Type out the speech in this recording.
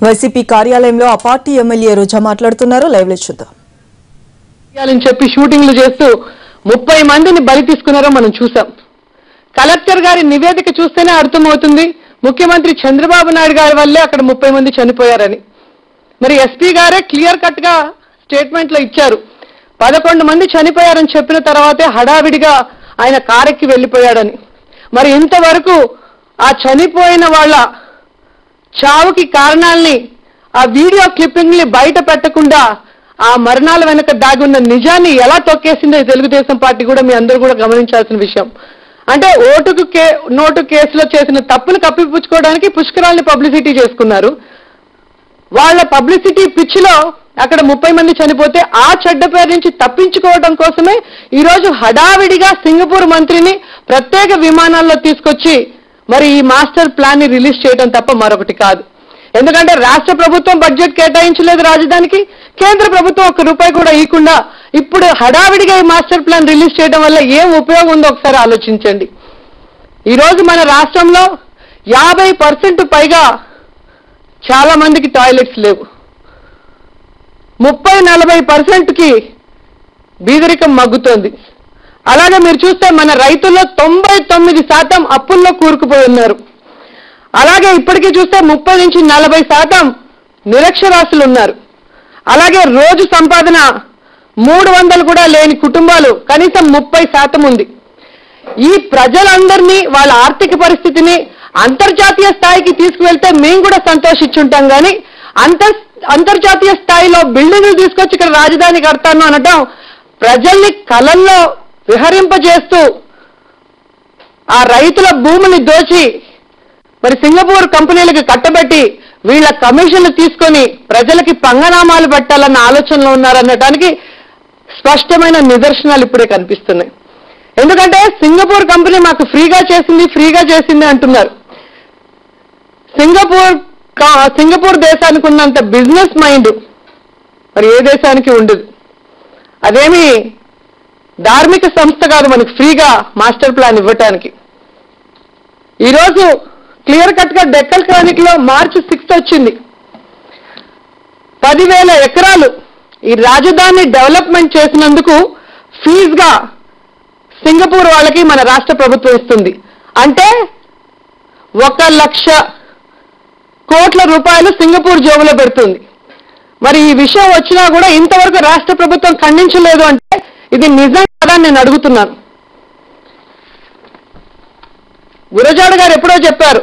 YCP కార్యాలయంలో ఆ party MLA రోజా మాట్లాడుతున్నారు. లైవ్ లో చూద్దాం. అని చెప్పి షూటింగ్లు చేస్తూ 30 మందిని బలి తీసుకున్నారో మనం చూసాం. కలెక్టర్ గారి నివేదిక చూస్తేనే అర్థమవుతుంది ముఖ్యమంత్రి చంద్రబాబు నాయుడు గారి వల్లే అక్కడ 30 మంది చనిపోయారని. మరి ఎస్పీ గారే క్లియర్ కట్ గా స్టేట్మెంట్ లో ఇచ్చారు. 11 మంది చనిపోయారని చెప్పిన తర్వాతే హడావిడిగా ఆయన కారెక్కి వెళ్లిపోయాడని. మరి ఇంతవరకు ఆ చనిపోయిన వాళ్ళ చావుకి కారణాలని ఆ వీడియో క్లిప్పింగ్ ని బయట పెట్టకుండా ఆ మరణాల వెనక దాగి ఉన్న నిజాన్ని ఎలా తొక్కేసిందో తెలుగుదేశం పార్టీ కూడా మీ అందరూ కూడా గమనించాల్సిన విషయం. అంటే నోటు కేసులో చేసిన తప్పులు కప్పిపుచ్చుకోవడానికి పుష్కరాల్ని పబ్లిసిటీ చేసుకున్నారు. వాళ్ళ పబ్లిసిటీ పిచ్చిలో అక్కడ 30 మంది చనిపోతే ఆ చెడ్డ పేరు నుంచి తప్పించుకోవడం కోసమే ఈరోజు హడావిడిగా సింగపూర్ మంత్రిని ప్రత్యేక విమానాల్లో తీసుకొచ్చి మరి ఈ మాస్టర్ ప్లాన్ ని రిలీజ్ చేయడం తప్ప మరొకటి కాదు. ఎందుకంటే రాష్ట్ర ప్రభుత్వం బడ్జెట్ కేటాయించలేదు రాజధానికి, కేంద్ర ప్రభుత్వం 1 రూపాయి కూడా ఇవ్వకుండా ఇప్పుడు హడావిడిగా ఈ మాస్టర్ ప్లాన్ రిలీజ్ చేయడం వల్ల ఏం ఉపయోగం ఉందో ఒకసారి ఆలోచించండి. ఈరోజు మన రాష్ట్రంలో 50% పైగా చాలా మందికి టాయిలెట్స్ లేవు. 30-40%కి బీదరికం మగ్గుతోంది. అలాగే మీరు చూస్తే మన రైతుల్లో 99% అప్పుల్లో కూరుకుపోయి ఉన్నారు. అలాగే ఇప్పటికీ చూస్తే 30-40% నిరక్షరాస్యులు ఉన్నారు. అలాగే రోజు సంపాదన 300 కూడా లేని కుటుంబాలు కనీసం 30% ఉంది. ఈ ప్రజలందరినీ వాళ్ళ ఆర్థిక పరిస్థితిని అంతర్జాతీయ స్థాయికి తీసుకువెళ్తే మేము కూడా సంతోషించుంటాం. కానీ అంతర్జాతీయ స్థాయిలో బిల్డింగ్లు తీసుకొచ్చి ఇక్కడ రాజధాని కడతాను అనటం ప్రజల్ని కలల్లో విహరింపజేస్తూ ఆ రైతుల భూమిని దోచి మరి సింగపూర్ కంపెనీలకు కట్టబెట్టి వీళ్ళ కమిషన్లు తీసుకొని ప్రజలకి పంగనామాలు పెట్టాలన్న ఆలోచనలో ఉన్నారనడానికి స్పష్టమైన నిదర్శనాలు ఇప్పుడే కనిపిస్తున్నాయి. ఎందుకంటే సింగపూర్ కంపెనీ మాకు ఫ్రీగా చేసింది అంటున్నారు. సింగపూర్ దేశానికి ఉన్నంత బిజినెస్ మైండ్ మరి ఏ దేశానికి ఉండదు. అదేమి ధార్మిక సంస్థ కాదు మనకు ఫ్రీగా మాస్టర్ ప్లాన్ ఇవ్వటానికి. ఈరోజు క్లియర్ కట్ గా డెక్కల్ క్రానిక్ లో March 6 వచ్చింది. 10,000 ఎకరాలు ఈ రాజధాని డెవలప్మెంట్ చేసినందుకు ఫీజుగా సింగపూర్ వాళ్ళకి మన రాష్ట్ర ప్రభుత్వం ఇస్తుంది. అంటే 1,00,000 కోట్ల రూపాయలు సింగపూర్ జోబులో పెడుతుంది. మరి ఈ విషయం వచ్చినా కూడా ఇంతవరకు రాష్ట్ర ప్రభుత్వం ఖండించలేదు అంటే ఇది నిజం కదా నేను అడుగుతున్నాను. గురజాడ గారు ఎప్పుడో చెప్పారు